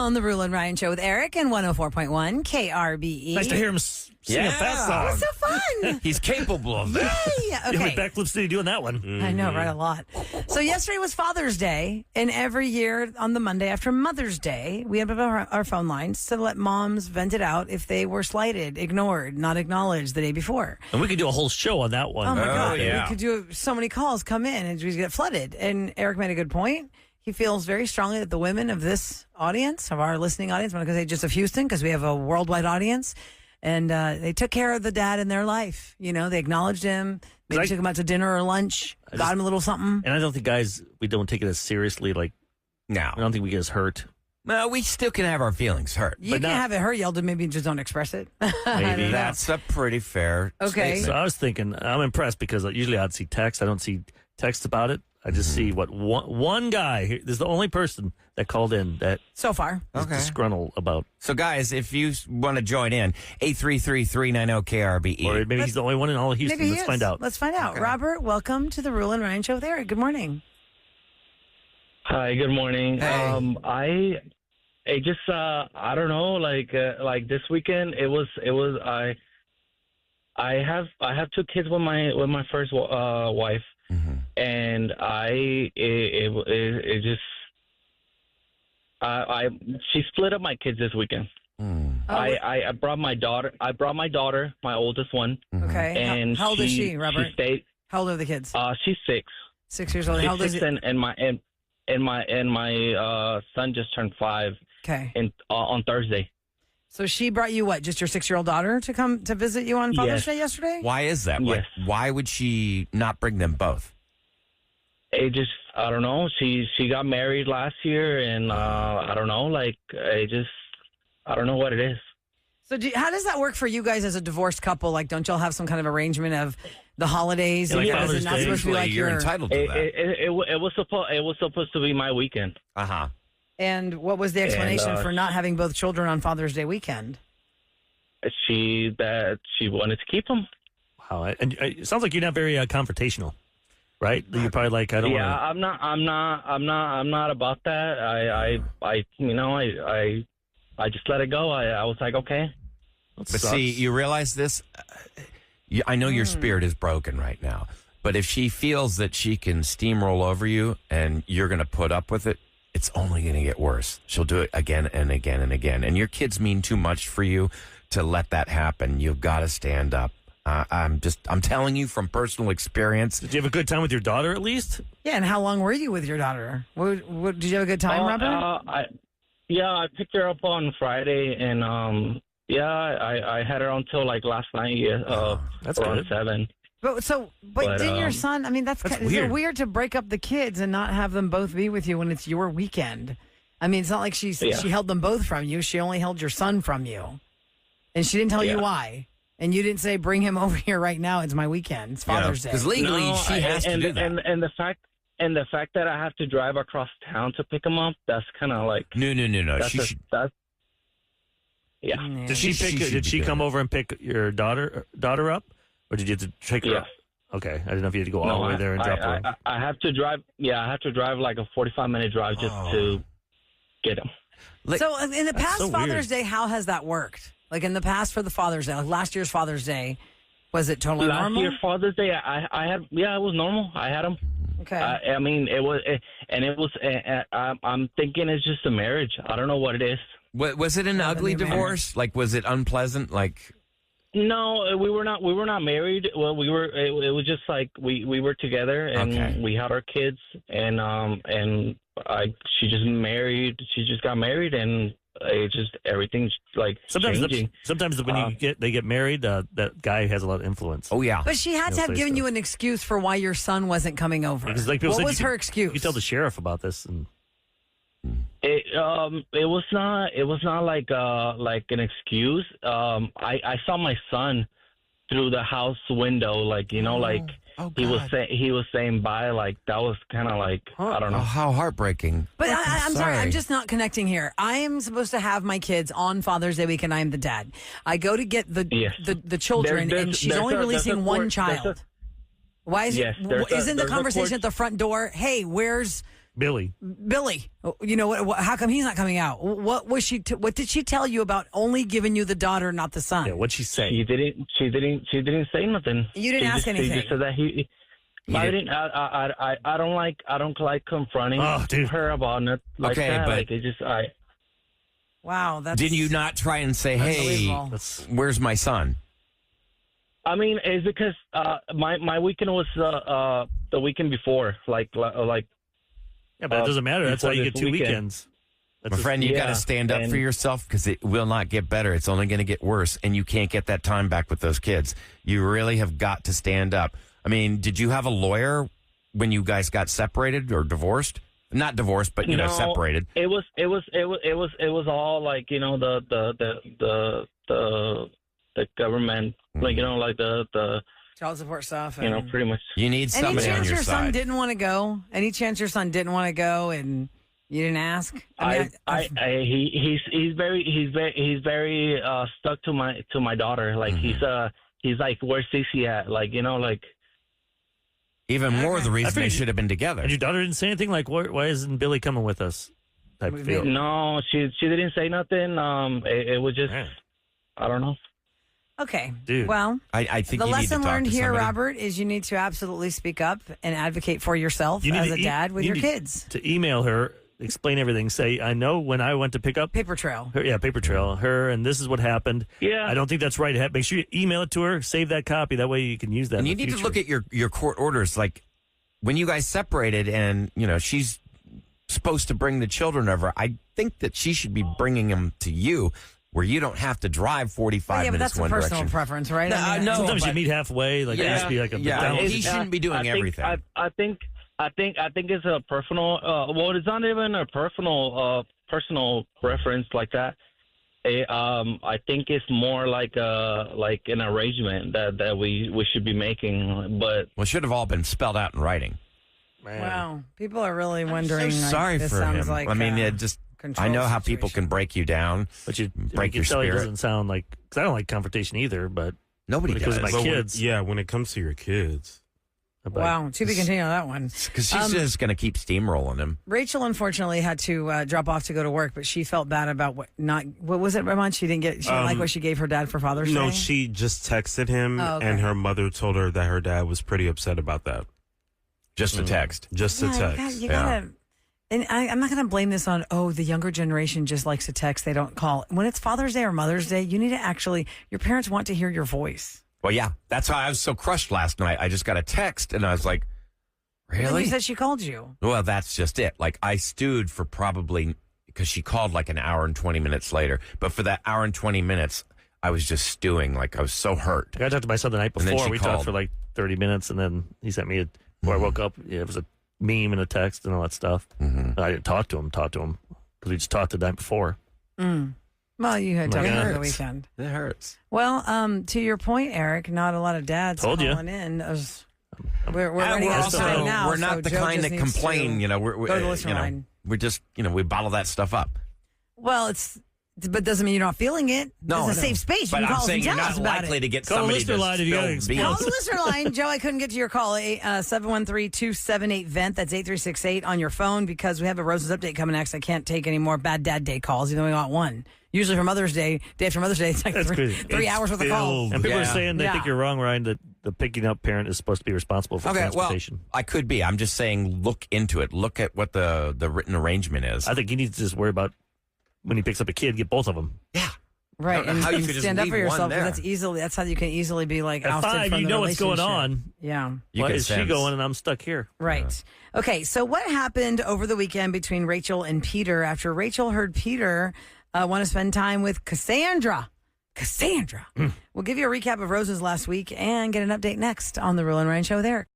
on the Roula and Ryan Show with Eric and 104.1 KRBE. Nice to hear him sing a fast song. It's so fun. He's capable of that. Yay. How many Okay. backflips did he do in that one? I know, right? A lot. So yesterday was Father's Day, and every year on the Monday after Mother's Day, we have our phone lines to let moms vent it out if they were slighted, ignored, not acknowledged the day before. And we could do a whole show on that one. Oh my God. yeah. We could do so many calls come in and we get flooded. And Eric made a good point. He feels very strongly that the women of this audience, of our listening audience, I'm not going to say just of Houston because we have a worldwide audience, and they took care of the dad in their life. You know, they acknowledged him, maybe took him out to dinner or lunch, got him a little something. And I don't think, guys, we don't take it as seriously. Like, No. I don't think we get as hurt. Well, we still can have our feelings hurt. You can have it hurt, yelled, maybe just don't express it. Maybe. That's a pretty fair Okay. statement. So I was thinking, I'm impressed because usually I'd see text. I don't see text about it. I just see what one guy, this is the only person that called in that So far. is disgruntled about. So, guys, if you want to join in, 833-390-KRBE. Or maybe he's the only one in all of Houston. Maybe he Let's is. find out. Let's find out. Okay. Robert, welcome to the Roula and Ryan Show with Eric. Good morning. Hi, good morning. Hey. I just I don't know, like this weekend I have two kids with my first wife, and she split up my kids this weekend. I brought my daughter, my oldest one, Okay. and How old is she, Robert? She stayed. How old are the kids? She's 6. 6 years old. How old She's is 6, it? and my son just turned 5 Okay. on Thursday. So she brought you what? Just your 6-year-old daughter to come to visit you on Father's Yes. Day yesterday? Why is that? Yes. Why would she not bring them both? It just, I don't know. She got married last year, and I don't know. Like, I don't know what it is. So how does that work for you guys as a divorced couple? Like, don't y'all have some kind of arrangement of the holidays? Yeah, like and is Father's it not Day. supposed to be like you're your... entitled to that. It was supposed to be my weekend. Uh-huh. And what was the explanation for not having both children on Father's Day weekend? She wanted to keep them. Wow. And it sounds like you're not very confrontational, right? You're probably like, I don't Yeah, want I'm not about that. I just let it go. I was like, okay. to. But see, you realize this? I know your spirit is broken right now, but if she feels that she can steamroll over you and you're going to put up with it, it's only going to get worse. She'll do it again and again and again. And your kids mean too much for you to let that happen. You've got to stand up. I'm telling you from personal experience. Did you have a good time with your daughter at least? Yeah, and how long were you with your daughter? Did you have a good time, Robert? I picked her up on Friday, and I had her until like last night. That's around good. 7. But didn't your son? I mean, is weird. it weird to break up the kids and not have them both be with you when it's your weekend? I mean, it's not like she held them both from you. She only held your son from you, and she didn't tell you why. And you didn't say, "Bring him over here right now. It's my weekend. It's Father's Day." Because legally, No, she has to do that. And the fact that I have to drive across town to pick him up, that's kind of like No. that's yeah. Did she should be come doing over and pick your daughter up, or did you have to take her Yes. up? Okay, I didn't know if you had to go all the way there and drop her. I have to drive. Yeah, I have to drive like a 45-minute drive just to get him. So in the past so Father's weird. Day, how has that worked? Like in the past for the Father's Day, like last year's Father's Day, was it totally Last normal? year Father's Day, I had it was normal. I had him. Okay. I mean, it was. I'm thinking it's just a marriage. I don't know what it is. Was it an ugly divorce? Like, was it unpleasant? Like, No, we were not married. Well, we were. It was just like we were together, and we had our kids, and she just married. She just got married, and it just everything's like changing. Sometimes when they get married, that guy has a lot of influence. oh yeah, But she had to have given you an excuse for why your son wasn't coming over. Because, like, people What said was her excuse? You tell the sheriff about this, and It was not like an excuse. I saw my son through the house window, like he was saying bye, like that was kind of like I don't know. Oh, how heartbreking. But I'm sorry, I'm just not connecting here. I am supposed to have my kids on Father's Day weekend. I am the dad. I go to get the children, and she's only releasing one child. Why is Yes, isn't the there's a conversation court- at the front door? Hey, where's Billy. You know what? How come he's not coming out? What was she? What did she tell you about only giving you the daughter, not the son? Yeah, what'd she say? She didn't say nothing. You didn't ask anything. She just said that I don't like confronting her about it like that. But like, it just Wow, that's did you not try and say, "Hey, where's my son"? I mean, it's because my weekend was the weekend before, like. Yeah, but it doesn't matter. That's how you get 2 weekends. My friend, you got to stand up for yourself because it will not get better. It's only going to get worse, and you can't get that time back with those kids. You really have got to stand up. I mean, did you have a lawyer when you guys got separated or divorced? Not divorced, but separated. It was all like the government, like like the child support stuff. Pretty much. You need somebody on your side. Any chance your son didn't want to go? Any chance your son didn't want to go and you didn't ask? He's very stuck to my daughter. Like he's like, where's Cece at? Like like. Even more the reason they should have been together. And your daughter didn't say anything like, why isn't Billy coming with us? Type of feel. No, she didn't say nothing. It was just, I don't know. Okay. Dude. Well, I think the you need to lesson talk learned to here, somebody. Robert, is you need to absolutely speak up and advocate for yourself as a dad with your kids. To email her, explain everything. Say, I know when I went to pick up Paper trail. paper trail. Her, and this is what happened. Yeah. I don't think that's right. Make sure you email it to her. Save that copy. That way you can use that. And in you the need to future. look at your court orders. Like when you guys separated, and she's supposed to bring the children over. I think that she should be bringing them to you, where you don't have to drive 45 but minutes that's one a personal direction. preference, right? No, Sometimes you but- meet halfway. Like there must be like a he shouldn't be doing everything. I think it's a personal. Well, it's not even a personal preference like that. I think it's more like an arrangement that we should be making. But Well, it should have all been spelled out in writing. Man. Wow. People are really wondering. So sorry this for sounds him. Like, I mean, it just. control I know how people situation. can break you down, But you break you your can tell he spirit. doesn't sound like, because I don't like confrontation either, but Nobody When it goes does. to my But kids. when it comes to your kids. Wow. To be continued on that one. Because she's just going to keep steamrolling him. Rachel unfortunately had to drop off to go to work, but she felt bad about what was it, Ramon? She didn't like what she gave her dad for Father's Day? No, she just texted him, Oh, okay. and her mother told her that her dad was pretty upset about that. Just a text. Just a text. You gotta, and I'm not going to blame this on, the younger generation just likes to text. They don't call. When it's Father's Day or Mother's Day, you need to your parents want to hear your voice. Well, yeah. That's why I was so crushed last night. I just got a text, and I was like, And really? you said she called you. Well, that's just it. Like, I stewed for probably, because she called like an hour and 20 minutes later. But for that hour and 20 minutes, I was just stewing. Like, I was so hurt. I talked to my son the night And then before. she We called. talked for like 30 minutes, and then he sent me before I woke up. Yeah, it was a meme and a text and all that stuff. Mm-hmm. I didn't talk to him because we just talked the night before. Well, you had talked God. over It the hurts. weekend. It hurts. Well, to your point, Eric, not a lot of dads Told you. calling in. We're running we're out of also, time now. we're not so the Joe kind just that needs complain. to We're go to the listener line. we're just, we bottle that stuff up. Well, but doesn't mean you're not feeling it. No, it's a safe space. You But can I'm call us saying and you're tell not us about likely it. to get Call the somebody listener to line if you gotta spill explode. Call beans. the listener line. Joe, I couldn't get to your call. 713-278-VENT. That's 8368 on your phone because we have a Roses update coming next. I can't take any more bad dad day calls, even though we got one. Usually for Mother's Day, day after Mother's Day, it's like That's three crazy. hours worth of calls. And people are Yeah. saying they Yeah. think you're wrong, Ryan, that the picking up parent is supposed to be responsible for Okay, well, transportation. I could be. I'm just saying, look into it. Look at what the written arrangement is. I think you need to just worry about when he picks up a kid, get both of them. Yeah. Right, I don't know and how you you could just stand up leave for one yourself. there. That's how you can easily be like At ousted 5, from you the know what's going relationship. on. Yeah. You Why can is she sense. going and I'm stuck here? Right. Okay, so what happened over the weekend between Rachel and Peter after Rachel heard Peter want to spend time with Cassandra? Cassandra. We'll give you a recap of Roses last week and get an update next on the Roula and Ryan Show there.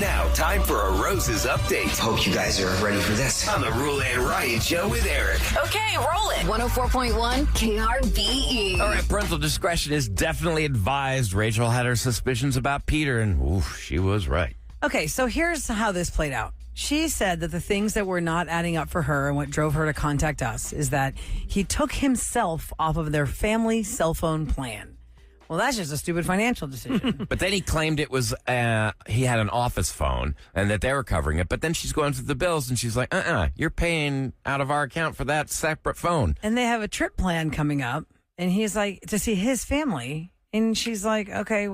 Now, time for a Roses update Hope you guys are ready for this. on the Roula and Ryan Show with Eric. Okay, roll it. 104.1 KRBE. All right, parental discretion is definitely advised. Rachel had her suspicions about Peter, and oof, she was right. Okay, so here's how this played out. She said that the things that were not adding up for her and what drove her to contact us is that he took himself off of their family cell phone plan. Well, that's just a stupid financial decision. But then he claimed it was he had an office phone and that they were covering it. But then she's going through the bills and she's like, you're paying out of our account for that separate phone. And they have a trip plan coming up, and he's like, to see his family. And she's like, okay,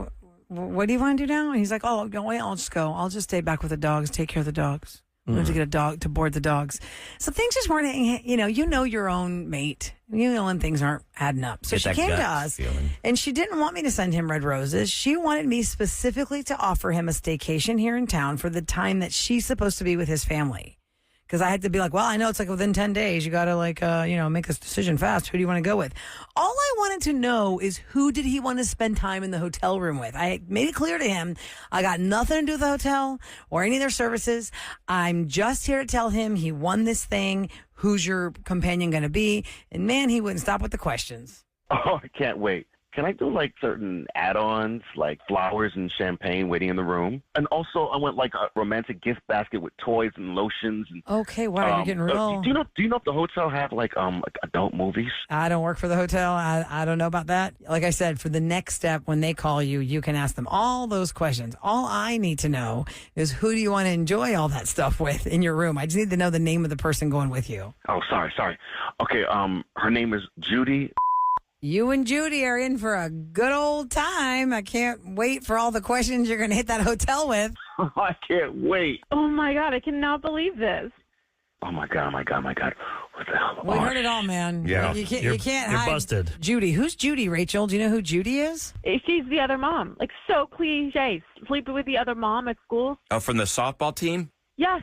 what do you want to do now? And he's like, oh, no, wait, I'll just go. I'll just stay back with the dogs, take care of the dogs. We have to get a dog to board the dogs. So things just weren't, you know your own mate. You know when things aren't adding up. So she came to us, and she didn't want me to send him red roses. She wanted me specifically to offer him a staycation here in town for the time that she's supposed to be with his family. Because I had to be like, well, I know it's like within 10 days. You got to make this decision fast. Who do you want to go with? All I wanted to know is who did he want to spend time in the hotel room with? I made it clear to him I got nothing to do with the hotel or any of their services. I'm just here to tell him he won this thing. Who's your companion going to be? And man, he wouldn't stop with the questions. Oh, I can't wait. Can I do like certain add-ons, like flowers and champagne waiting in the room? And also, I want like a romantic gift basket with toys and lotions. And, okay, wow, you're getting real. Do you know if the hotel have like adult movies? I don't work for the hotel. I don't know about that. Like I said, for the next step, when they call you, you can ask them all those questions. All I need to know is who do you want to enjoy all that stuff with in your room? I just need to know the name of the person going with you. Oh, sorry. Okay, her name is Judy. You and Judy are in for a good old time. I can't wait for all the questions you're going to hit that hotel with. I can't wait. Oh, my God. I cannot believe this. Oh, my God. What the hell? We heard it all, man. Yeah. You can't You're hide busted. Judy. Who's Judy, Rachel? Do you know who Judy is? She's the other mom. Like, so cliche. Sleeping with the other mom at school. Oh, from the softball team? Yes.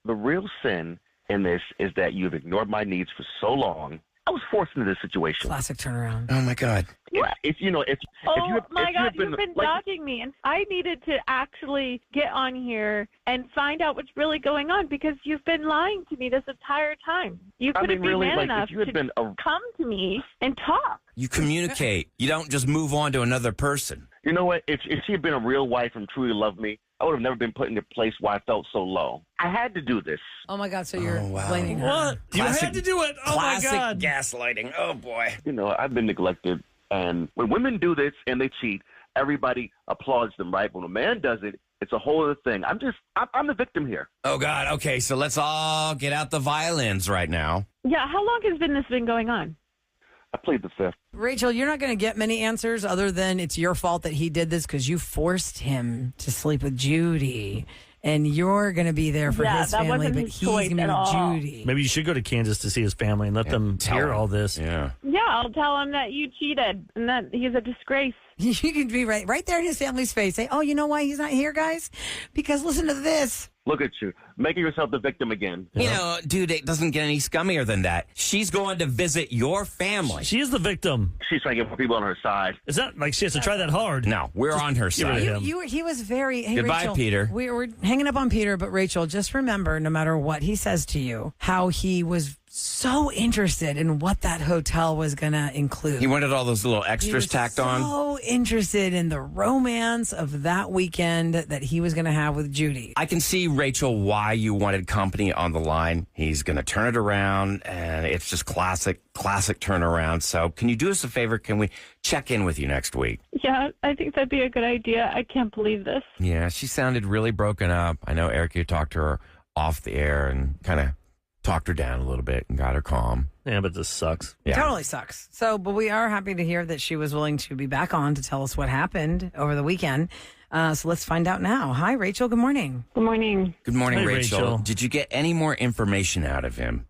The real sin in this is that you've ignored my needs for so long. I was forced into this situation. Classic turnaround. Oh, my God. Yeah, if you Oh, my God, you've been like, dodging me. And I needed to actually get on here and find out what's really going on because you've been lying to me this entire time. You couldn't be really, man like, enough if you had to been come to me and talk. You communicate. You don't just move on to another person. You know what? If she had been a real wife and truly loved me, I would have never been put in a place where I felt so low. I had to do this. Oh, my God. So you're wow. blaming her. What? You had to do it. Oh, my Classic God. gaslighting. Oh, boy. You know, I've been neglected. And when women do this and they cheat, everybody applauds them, right? When a man does it, it's a whole other thing. I'm the victim here. Oh, God. Okay, so let's all get out the violins right now. Yeah, how long has this been going on? I plead the fifth. Rachel, you're not going to get many answers other than it's your fault that he did this because you forced him to sleep with Judy. And you're going to be there for his family, wasn't but his he's going to choice be at with all. Judy. Maybe you should go to Kansas to see his family and let them tell hear him. all this. Yeah. Yeah, I'll tell him that you cheated and that he's a disgrace. You can be right there in his family's face. Say, oh, you know why he's not here, guys? Because listen to this. Look at you, making yourself the victim again. You know, dude, it doesn't get any scummier than that. She's going to visit your family. She is the victim. She's trying to get more people on her side. It's not like she has to try that hard. No, we're on her get rid of side. him. He was very. Hey, Goodbye, Rachel, Peter. We're hanging up on Peter, but Rachel, just remember, no matter what he says to you, how he was so interested in what that hotel was going to include. He wanted all those little He extras was tacked on. so interested in the romance of that weekend that he was going to have with Judy. I can see, Rachel, why you wanted company on the line. He's going to turn it around, and it's just classic turnaround. So can you do us a favor? Can we check in with you next week? Yeah, I think that'd be a good idea. I can't believe this. Yeah, she sounded really broken up. I know, Eric, you talked to her off the air and kind of talked her down a little bit and got her calm. Yeah, but this sucks. Yeah. Totally sucks. So, but we are happy to hear that she was willing to be back on to tell us what happened over the weekend. So let's find out now. Hi, Rachel. Good morning. Good morning. Good morning, Hey, Rachel. Rachel. Did you get any more information out of him?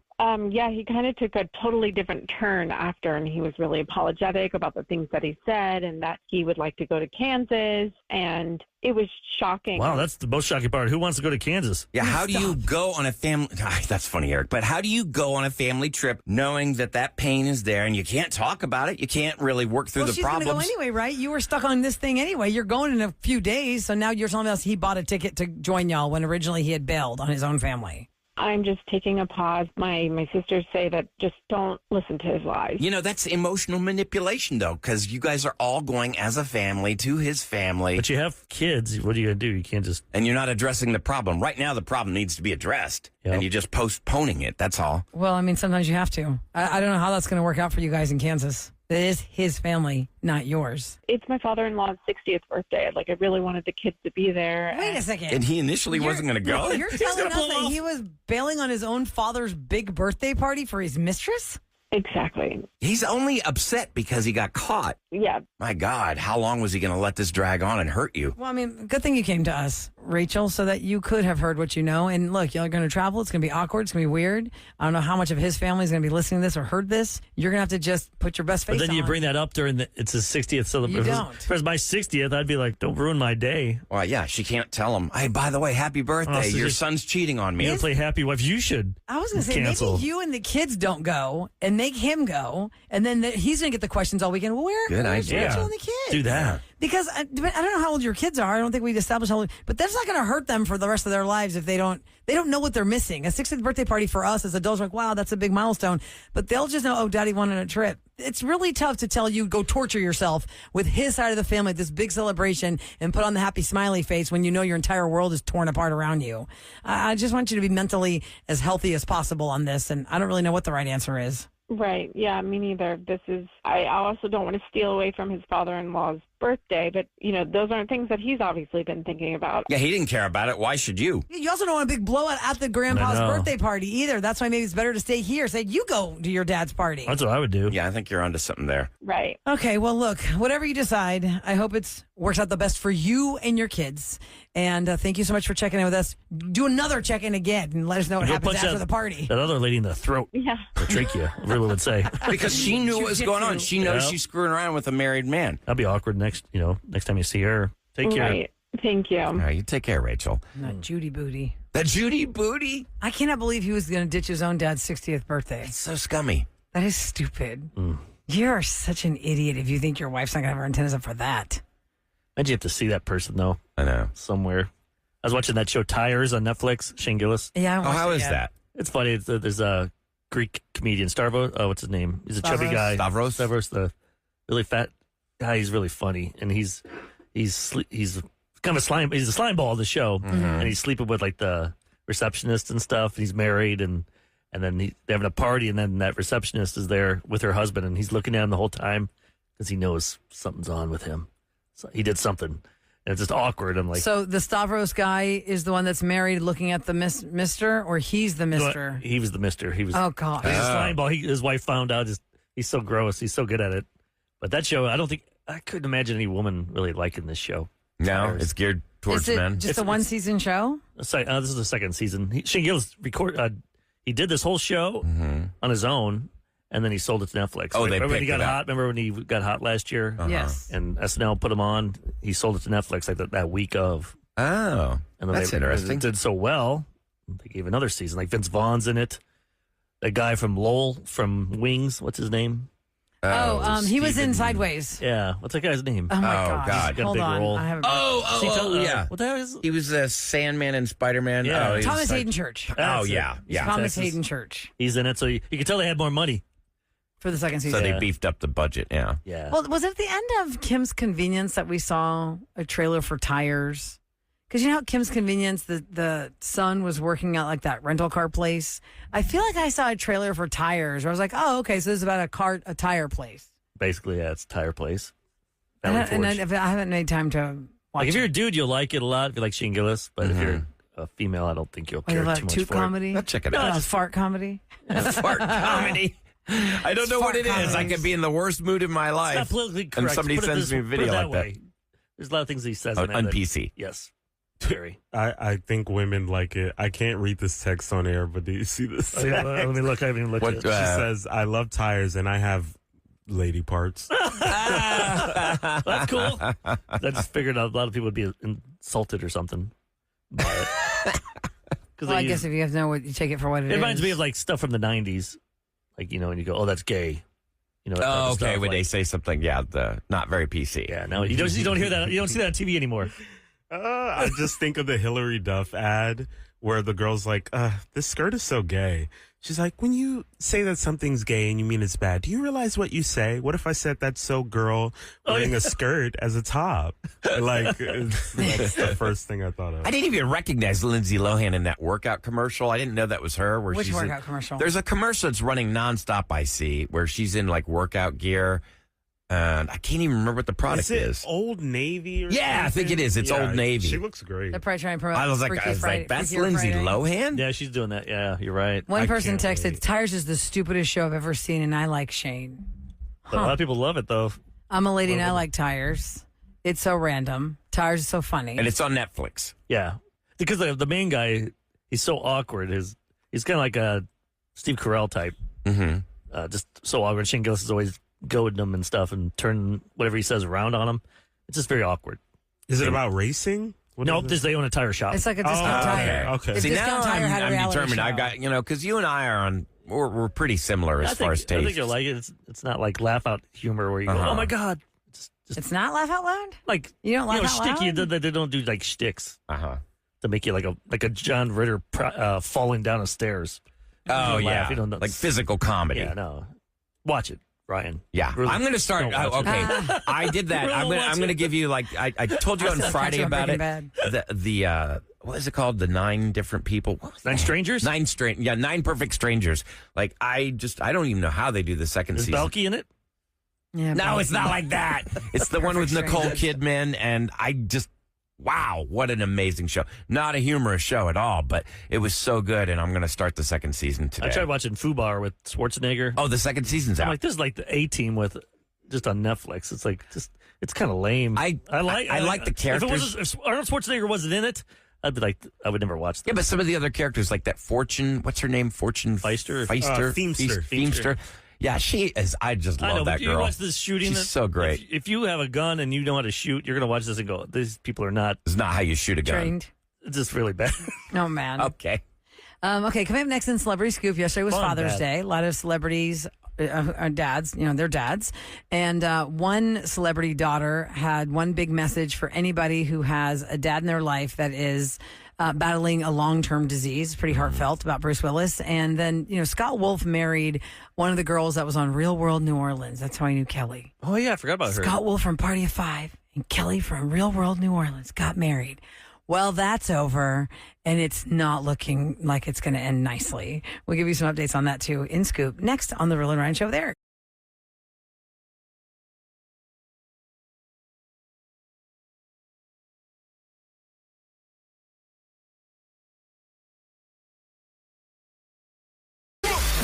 Yeah, he kind of took a totally different turn after, and he was really apologetic about the things that he said and that he would like to go to Kansas, and it was shocking. Wow, that's the most shocking part. Who wants to go to Kansas? Yeah, how do you go on a family... That's funny, Eric. But how do you go on a family trip knowing that pain is there and you can't talk about it? You can't really work through the she's problems. going to go anyway, right? You were stuck on this thing anyway. You're going in a few days, so now you're telling us he bought a ticket to join y'all when originally he had bailed on his own family. I'm just taking a pause. My sisters say that just don't listen to his lies. You know, that's emotional manipulation, though, because you guys are all going as a family to his family. But you have kids. What are you going to do? You can't just... And you're not addressing the problem. Right now, the problem needs to be addressed. Yep. And you're just postponing it. That's all. Well, I mean, sometimes you have to. I don't know how that's going to work out for you guys in Kansas. It is his family, not yours. It's my father-in-law's 60th birthday. Like, I really wanted the kids to be there. Wait a second. And he initially wasn't going to go? You're telling us that he was bailing on his own father's big birthday party for his mistress? Exactly. He's only upset because he got caught. Yeah. My God, how long was he going to let this drag on and hurt you? Well, I mean, good thing you came to us, Rachel, so that you could have heard what you know. And look, y'all are going to travel. It's going to be awkward. It's going to be weird. I don't know how much of his family is going to be listening to this or heard this. You're going to have to just put your best face on. But then you bring that up during it's his 60th celebration. You don't. If it was my 60th, I'd be like, don't ruin my day. Well, yeah, she can't tell him, hey, by the way, happy birthday. so Your just- son's cheating on me. You play Happy Wife. You should I was going to say, cancel. maybe you and the kids don't go and make him go. And then he's going to get the questions all weekend. Well, Good where's idea. Rachel and the kids? do that. Because I don't know how old your kids are. I don't think we'd established how old. But that's not going to hurt them for the rest of their lives if they don't know what they're missing. A 60th birthday party for us as adults, like, wow, that's a big milestone. But they'll just know, oh, Daddy went on a trip. It's really tough to tell you go torture yourself with his side of the family, this big celebration, and put on the happy smiley face when you know your entire world is torn apart around you. I just want you to be mentally as healthy as possible on this, and I don't really know what the right answer is. Right. Yeah, me neither. I also don't want to steal away from his father-in-law's birthday, but, those aren't things that he's obviously been thinking about. Yeah, he didn't care about it. Why should you? You also don't want a big blowout at the grandpa's I know. birthday party either. That's why maybe it's better to stay here. Say, you go to your dad's party. That's what I would do. Yeah, I think you're onto something there. Right. Okay, well, look, whatever you decide, I hope it works out the best for you and your kids. And thank you so much for checking in with us. Do another check-in again and let us know what Go happens punch after that- the party. That other lady in the throat. Yeah. The trachea, Roula would say. Because she knew what was going on. She knows Yeah. she's screwing around with a married man. That'd be awkward next time you see her. Take care. Right. Thank you. All right, you take care, Rachel. Not Judy Booty. That Judy Booty? I cannot believe he was going to ditch his own dad's 60th birthday. It's so scummy. That is stupid. You're such an idiot if you think your wife's not going to have her antennas up for that. Imagine you have to see that person, though, I know. somewhere. I was watching that show Tires on Netflix, Shane Gillis. Yeah. Oh, how is that? It's funny. There's a Greek comedian, Stavros. Oh, what's his name? He's a chubby Stavros? guy. Stavros? The really fat guy. He's really funny, and he's kind of a slime. He's a slime ball of the show, and he's sleeping with like the receptionist and stuff. And he's married, and then they're having a party, and then that receptionist is there with her husband, and he's looking at him the whole time because he knows something's on with him. So he did something. And it's just awkward. I'm like, So the Stavros guy is the one that's married looking at the mister, or he's the mister? he was the mister. He was. Oh, God. He's a slime ball. His wife found out. He's so gross. He's so good at it. But that show, I couldn't imagine any woman really liking this show. No, Tires. it's geared towards Is it men. just a one-season show? This is the second season. Shane Gillis he did this whole show on his own, and then he sold it to Netflix. Oh, they remember when he picked got it up. hot? Remember when he got hot last year? Yes. And SNL put him on. He sold it to Netflix like that week of. Oh, And then that's interesting. It did so well, they gave another season. Like Vince Vaughn's in it. That guy from Lowell from Wings. What's his name? He was in Steven- Sideways. Yeah. What's that guy's name? Oh, my Oh, gosh. God. Got a Hold big on. role. I have Yeah. What the hell is? He was a Sandman and Spider-Man. Yeah. Oh, he was Thomas like- Hayden Church. Oh, That's it. yeah. Yeah. Thomas Texas. Hayden Church He's in it, so you can tell they had more money. for the second So season. they beefed up the budget, yeah. Yeah. Well, was it at the end of Kim's Convenience that we saw a trailer for Tires? Because you know how Kim's Convenience, the son was working at like that rental car place? I feel like I saw a trailer for Tires where I was like, oh, okay, so this is about a tire place. Basically, yeah, it's a tire place. And Valley Forge. I haven't made time to watch Like if it. you're a dude, you'll like it a lot. If you like Shane Gillis, but if you're a female, I don't think you'll Like care a too much toot for comedy? I'll check it No, out. fart comedy? Fart comedy. I don't know what it is. I comedies. could be in the worst mood of my it. It's life. not politically correct. And somebody Put it sends this- me a put video it like that. way. There's a lot of things he says. Oh, in there that- un-PC. Yes, very. I think women like it. I can't read this text on air, but do you see this? Oh, yeah, let me look. I haven't even looked What, at She it. says, I love tires and I have lady parts. That's cool. I just figured out a lot of people would be insulted or something by it. 'Cause Well, they I guess if you guys know what, you take it for what it is. it reminds me of like stuff from the 90s. Like, and you go, oh, that's gay. That type Oh, of okay. stuff. When Like, they say something, the not very PC. yeah, no, you don't hear that. You don't see that on TV anymore. I just think of the Hillary Duff ad where the girl's like, this skirt is so gay. She's like, when you say that something's gay and you mean it's bad, do you realize what you say? What if I said that's so girl wearing a skirt as a top? Like, that's the first thing I thought of. I didn't even recognize Lindsay Lohan in that workout commercial. I didn't know that was her. Where Which she's workout commercial? There's a commercial that's running nonstop, I see, where she's in like workout gear. And I can't even remember what the product is. Old Navy or something? I think it is. It's Old Navy. She looks great. They're probably trying to promote. I was like, that's Lindsay Lohan? Yeah, she's doing that. Yeah, you're right. One person can't texted, wait. Tires is the stupidest show I've ever seen, and I like Shane. But a lot of people love it, though. I'm a lady and I like Tires. It's so random. Tires is so funny. And it's on Netflix. Yeah. Because the main guy, he's so awkward. He's kind of like a Steve Carell type. Mm-hmm. Just so awkward. Shane Gillis is always goading him and stuff and turning whatever he says around on him. It's just very awkward. Is it about racing? Nope, they own a tire shop. It's like a discount tire. Okay. The See, now Discount Tire had a I'm reality determined. show. I've got, because you and I are on, we're pretty similar as far as taste. I think you'll like it. It's not like laugh out humor where you go, oh my God. Just It's not laugh out loud? like, You don't laugh out shtick. loud? They don't do like shticks Uh-huh. to make you like a John Ritter falling down the stairs. Oh, You yeah. laugh, you don't know. Like physical comedy. Yeah, no. Watch it, Ryan. Yeah, Really, I'm going to start. don't watch it. Okay, I did that. Really I'm watch going to it. give you like I told you on I'll Friday catch you on about it. Breaking The what is it called? The 9 different people. What was 9 that? Strangers? 9 perfect strangers. Like I don't even know how they do the second Is season. Belky in it? Yeah, No, it's not like that. It's the one with Perfect Nicole Strangers. Kidman, and wow, what an amazing show. Not a humorous show at all, but it was so good, and I'm going to start the second season today. I tried watching Fubar with Schwarzenegger. Oh, the second season's I'm out. like, this is like the A-Team with just on Netflix. It's like it's kind of lame. I like the characters. If Arnold Schwarzenegger wasn't in it, I'd be like, I would never watch that. Yeah, but some of the other characters, like that Fortune, what's her name? Fortune Feimster? Feimster. Yeah, she is. I just I love know, that but girl. you watch this shooting. She's so great. If you have a gun and you know how to shoot, you're going to watch this and go, these people are not. It's not how you shoot a gun. Trained. It's just really bad. No, man. Okay. Okay, coming up next in Celebrity Scoop. Yesterday was Fun, Father's Dad. Day. A lot of celebrities are dads, they're dads. And one celebrity daughter had one big message for anybody who has a dad in their life that is battling a long-term disease. Pretty heartfelt about Bruce Willis. And then, Scott Wolf married one of the girls that was on Real World New Orleans. That's how I knew Kelly. Oh, yeah, I forgot about her. Scott Wolf from Party of Five and Kelly from Real World New Orleans got married. Well, that's over, and it's not looking like it's going to end nicely. We'll give you some updates on that, too, in Scoop, next on The Roula and Ryan Show with Eric.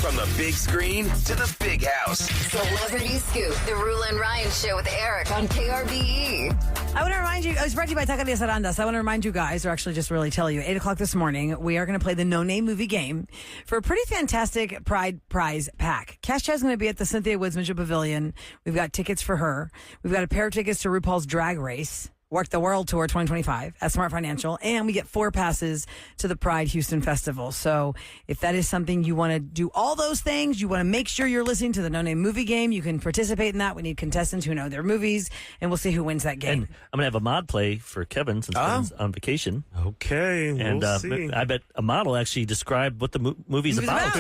From the big screen to the big house. Celebrity Scoop, the Roula and Ryan Show with Eric on KRBE. I want to remind you, it's brought to you by Taqueria Sarandas. I want to remind you guys, or actually just really tell you, 8 o'clock this morning, we are going to play the No Name Movie Game for a pretty fantastic Pride Prize pack. Cash Chad's going to be at the Cynthia Woods Mitchell Pavilion. We've got tickets for her. We've got a pair of tickets to RuPaul's Drag Race. Work the World Tour 2025 at Smart Financial, and we get 4 passes to the Pride Houston Festival. So if that is something you want to do, all those things, you want to make sure you're listening to the No Name Movie Game, you can participate in that. We need contestants who know their movies, and we'll see who wins that game. And I'm going to have a mod play for Kevin since Kevin's on vacation. Okay, And we'll see. I bet a mod will actually describe what the movie's about.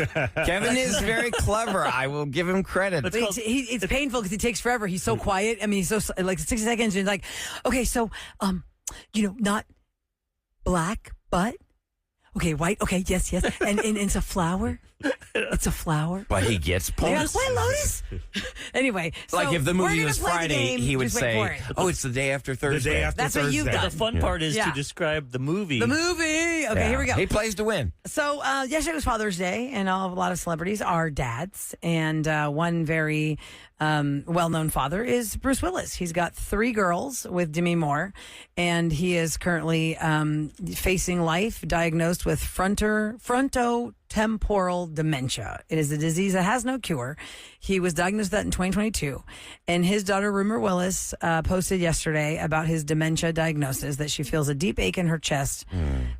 Kevin is very clever. I will give him credit. But it's painful because it takes forever. He's so quiet. I mean, he's so like 60 seconds, and he's like, okay, so, not black, but okay, white. Okay, yes, and it's a flower. It's a flower. But he gets They're points. like, what, Lotus? Anyway, Like so if the we're movie gonna was play the Friday, game. he would Just wait for say, it. "Oh, it's the day after Thursday." The day after That's what Thursday. you've done. The fun part is Yeah. to describe the movie. The movie. Okay, Yeah. here we go. He plays to win. So yesterday was Father's Day, and a lot of celebrities are dads. And one very well-known father is Bruce Willis. He's got 3 girls with Demi Moore, and he is currently facing life, diagnosed with frontotemporal dementia. It is a disease that has no cure. He was diagnosed with that in 2022. And his daughter, Rumor Willis, posted yesterday about his dementia diagnosis, that she feels a deep ache in her chest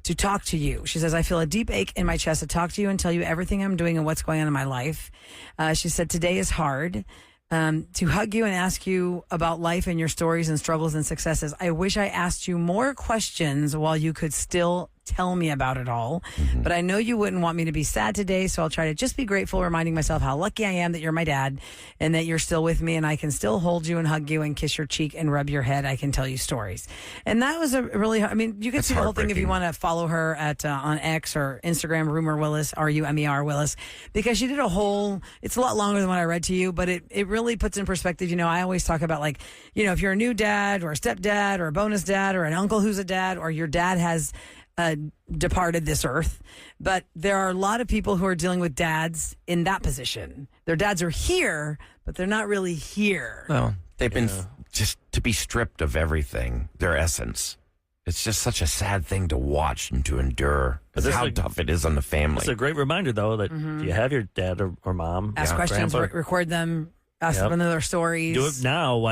to talk to you. She says, I feel a deep ache in my chest to talk to you and tell you everything I'm doing and what's going on in my life. She said, today is hard. To hug you and ask you about life and your stories and struggles and successes. I wish I asked you more questions while you could still tell me about it all. But I know you wouldn't want me to be sad today, so I'll try to just be grateful, reminding myself how lucky I am that you're my dad and that you're still with me and I can still hold you and hug you and kiss your cheek and rub your head. I can tell you stories. And that was a really, I mean, you can see the whole thing if you want to follow her at on X or Instagram, Rumor Willis, RUMER Willis, because she did a whole, it's a lot longer than what I read to you, but it really puts in perspective. You know, I always talk about like, you know, if you're a new dad or a stepdad or a bonus dad or an uncle who's a dad or your dad has departed this earth. But there are a lot of people who are dealing with dads in that position. Their dads are here, but they're not really here. Well, they've been just to be stripped of everything, their essence. It's just such a sad thing to watch and to endure. That's how tough it is on the family. It's a great reminder, though, that if you have your dad or mom, ask questions, record them, ask them their stories. Do it now,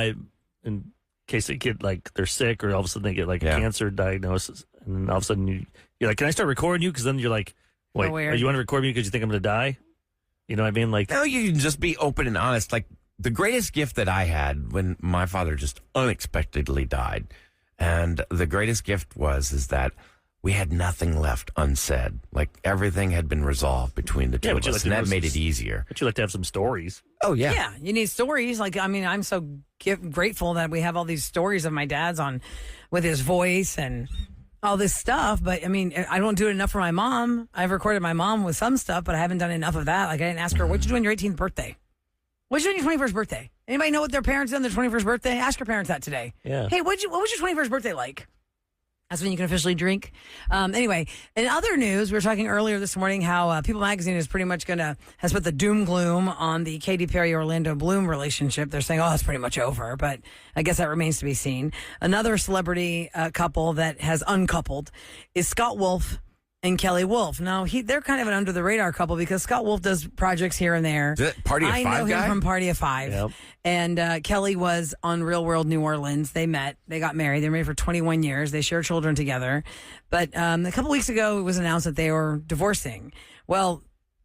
in case they get like they're sick or all of a sudden they get like a cancer diagnosis, and then all of a sudden you're like, "Can I start recording you?" Because then you're like, "Wait, you want to record me because you think I'm going to die?" You know what I mean? Like, no, you can just be open and honest. Like the greatest gift that I had when my father just unexpectedly died, and the greatest gift is that we had nothing left unsaid. Like everything had been resolved between the two of us, and that made it easier. But you like to have some stories. Oh, yeah. Yeah, you need stories. Like, I mean, I'm so grateful that we have all these stories of my dad's with his voice and all this stuff. But, I mean, I don't do it enough for my mom. I've recorded my mom with some stuff, but I haven't done enough of that. Like, I didn't ask her, what'd you do on your 18th birthday? What'd you do on your 21st birthday? Anybody know what their parents did on their 21st birthday? Ask your parents that today. Yeah. Hey, what was your 21st birthday like? That's when you can officially drink. Anyway, in other news, we were talking earlier this morning how People Magazine is pretty much has put the doom gloom on the Katy Perry Orlando Bloom relationship. They're saying, it's pretty much over, but I guess that remains to be seen. Another celebrity couple that has uncoupled is Scott Wolf and Kelly Wolf. Now, they're kind of an under the radar couple because Scott Wolf does projects here and there. Is that Party of Five I know guy? him from Party of Five. Yep. And Kelly was on Real World New Orleans. They met. They got married. They were married for 21 years. They share children together. But a couple weeks ago, it was announced that they were divorcing. Well,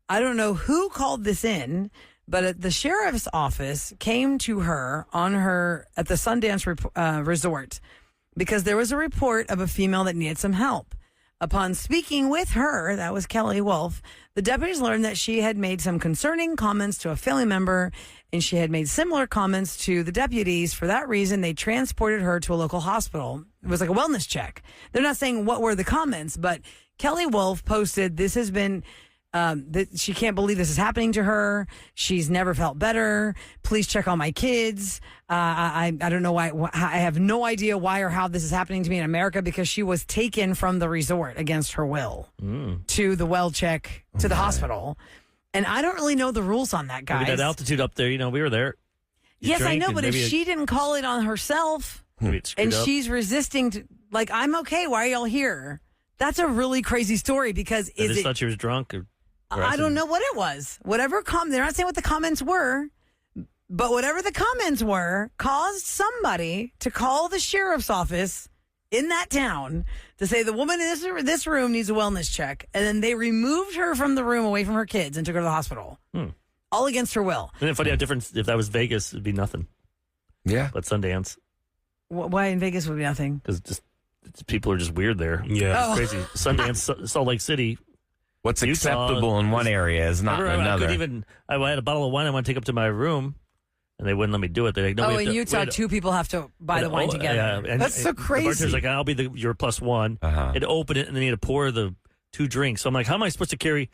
I don't know who called this in, but the sheriff's office came to her at the Sundance Resort because there was a report of a female that needed some help. Upon speaking with her, that was Kelly Wolf, the deputies learned that she had made some concerning comments to a family member, and she had made similar comments to the deputies. For that reason, they transported her to a local hospital. It was like a wellness check. They're not saying what were the comments, but Kelly Wolf posted, this has been... that she can't believe this is happening to her. She's never felt better. Please check on my kids. I don't know why. I have no idea why or how this is happening to me in America because she was taken from the resort against her will to the well check to the hospital. And I don't really know the rules on that, guys. Maybe that altitude up there, we were there. Yes, I know, but if she didn't call it on herself and she's resisting, I'm okay. Why are y'all here? That's a really crazy story because I just thought she was drunk or I don't know what it was. Whatever they're not saying what the comments were, but whatever the comments were caused somebody to call the sheriff's office in that town to say the woman in this room needs a wellness check. And then they removed her from the room away from her kids and took her to the hospital. All against her will. Isn't it funny how different, if that was Vegas, it'd be nothing. Yeah. But Sundance. Why in Vegas would be nothing? Because people are just weird there. Yeah. It's crazy. Sundance, Salt Lake City. What's Utah, acceptable in one area is not in another. I had a bottle of wine I want to take up to my room, and they wouldn't let me do it. They're like, no, in Utah, two people have to buy the wine together. And that's so crazy. The bartender's like, I'll be your plus one. And open it, and then you had to pour the 2 drinks. So I'm like, how am I supposed to carry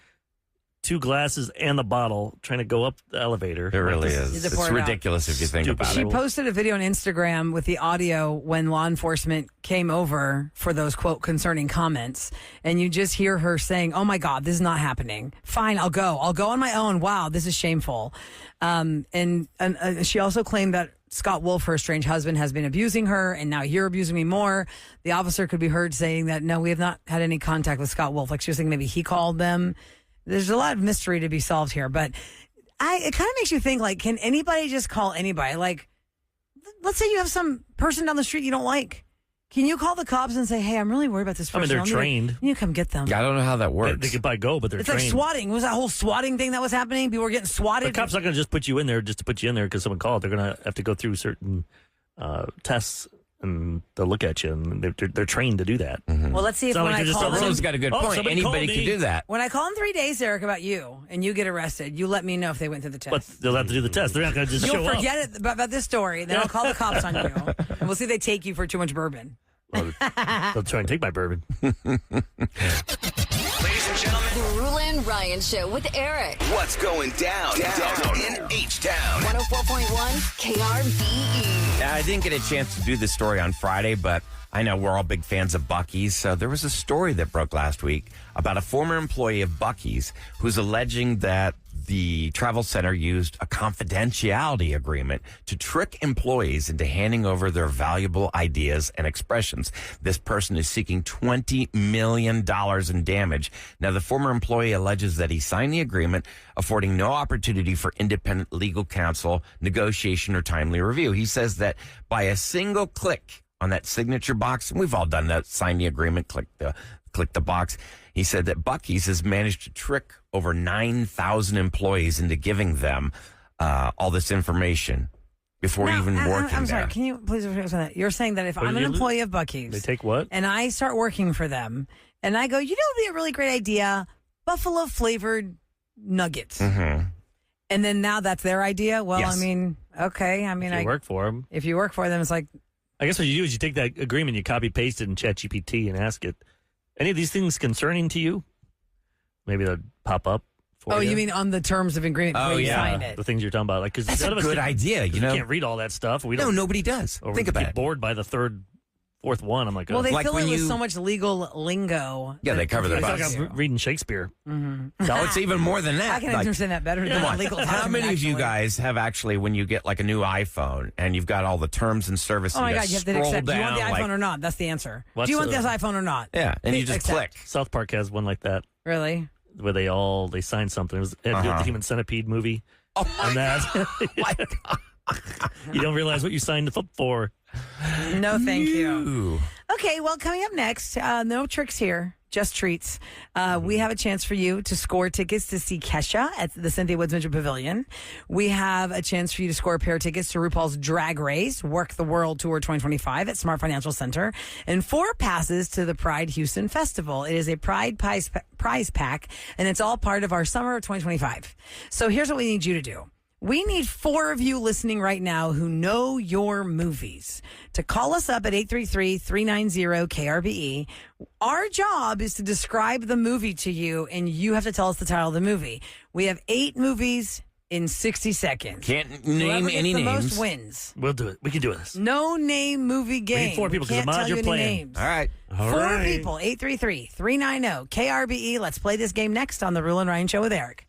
2 glasses and the bottle trying to go up the elevator? It really is. It's ridiculous if you think about it. She posted a video on Instagram with the audio when law enforcement came over for those, quote, concerning comments. And you just hear her saying, oh, my God, this is not happening. Fine, I'll go. I'll go on my own. Wow, this is shameful. And she also claimed that Scott Wolf, her estranged husband, has been abusing her, and now you're abusing me more. The officer could be heard saying that, no, we have not had any contact with Scott Wolf. Like she was thinking maybe he called them. There's a lot of mystery to be solved here, but it kind of makes you think, can anybody just call anybody? Let's say you have some person down the street you don't like. Can you call the cops and say, hey, I'm really worried about this person? They're trained. You come get them. Yeah, I don't know how that works. They could probably go, but they're trained. It's like swatting. What was that whole swatting thing that was happening? People were getting swatted. The cops not going to just put you in there just to put you in there because someone called. They're going to have to go through certain tests and they'll look at you, and they're trained to do that. Well, let's see if It's not when like I you're just call a Rosa's them, got a good Oh, point. somebody Anybody called can me. do that. when I call in 3 days, Eric, about you, and you get arrested, you let me know if they went through the test. But they'll have to do the test. They're not going to just You'll show forget it about this story, then I'll call the cops on you, and we'll see if they take you for too much bourbon. up. They'll try and take my bourbon. Ladies and gentlemen, The Roula and Ryan Show with Eric. what's going down in H-Town? 104.1 KRBE. I didn't get a chance to do this story on Friday, but I know we're all big fans of Buc-ee's. So there was a story that broke last week about a former employee of Buc-ee's who's alleging that the travel center used a confidentiality agreement to trick employees into handing over their valuable ideas and expressions. This person is seeking $20 million in damage. Now, the former employee alleges that he signed the agreement, affording no opportunity for independent legal counsel, negotiation, or timely review. He says that by a single click on that signature box, and we've all done that, sign the agreement, click the box. He said that Buc-ee's has managed to trick over 9,000 employees into giving them all this information before even working I'm there. sorry, can you please explain that? You're saying that if What I'm did an you lose? employee of Buc-ee's, They take what? and I start working for them, and I go, you know, it would be a really great idea, buffalo flavored nuggets. Mm-hmm. And then now that's their idea. Well, Yes. I mean, okay. I mean, If you work for them. if you work for them, it's like, I guess what you do is you take that agreement, you copy paste it in ChatGPT and ask it, any of these things concerning to you? Maybe they'll pop up for oh, you. you mean on the terms of agreement before Oh, you yeah. sign it? The things you're talking about. Like, because That's none a of us good can- idea, 'cause you know? We can't read all that stuff. We No, don't. nobody does. Or Think we about get it. bored by the fourth one. I'm like, Well, they Like fill when it with you- so much legal lingo. Yeah, they cover their it's like butts. I'm reading Shakespeare. No, it's even more than that. I can Like, understand that better than Come a on. legal How document, many of you actually. guys have actually, when you get like a new iPhone and you've got all the terms and services, Oh my you God, gotta you have to scroll accept. Do you want the down, iPhone like- or not? That's the answer. What's Do you want the- this iPhone or not? Yeah, and you just Accept. click. South Park has one like that Really? where they signed something. It was had to do with the Human Centipede movie. Oh my And that my God. you don't realize what you signed up for. No, thank you. Ooh. Okay, well, coming up next, no tricks here, just treats. We have a chance for you to score tickets to see Kesha at the Cynthia Woods Mitchell Pavilion. We have a chance for you to score a pair of tickets to RuPaul's Drag Race, Work the World Tour 2025 at Smart Financial Center, and 4 passes to the Pride Houston Festival. It is a Pride prize pack, and it's all part of our summer of 2025. So here's what we need you to do. We need 4 of you listening right now who know your movies to call us up at 833-390-KRBE. Our job is to describe the movie to you, and you have to tell us the title of the movie. We have 8 movies in 60 seconds. Can't Whoever name gets any the names. most wins. We'll do it. We can do this. No name movie game. need 4 people 'cause Can't the mods tell you're you any playing. names. All right. All 4 right. people, 833-390-KRBE. Let's play this game next on The Roula and Ryan Show with Eric.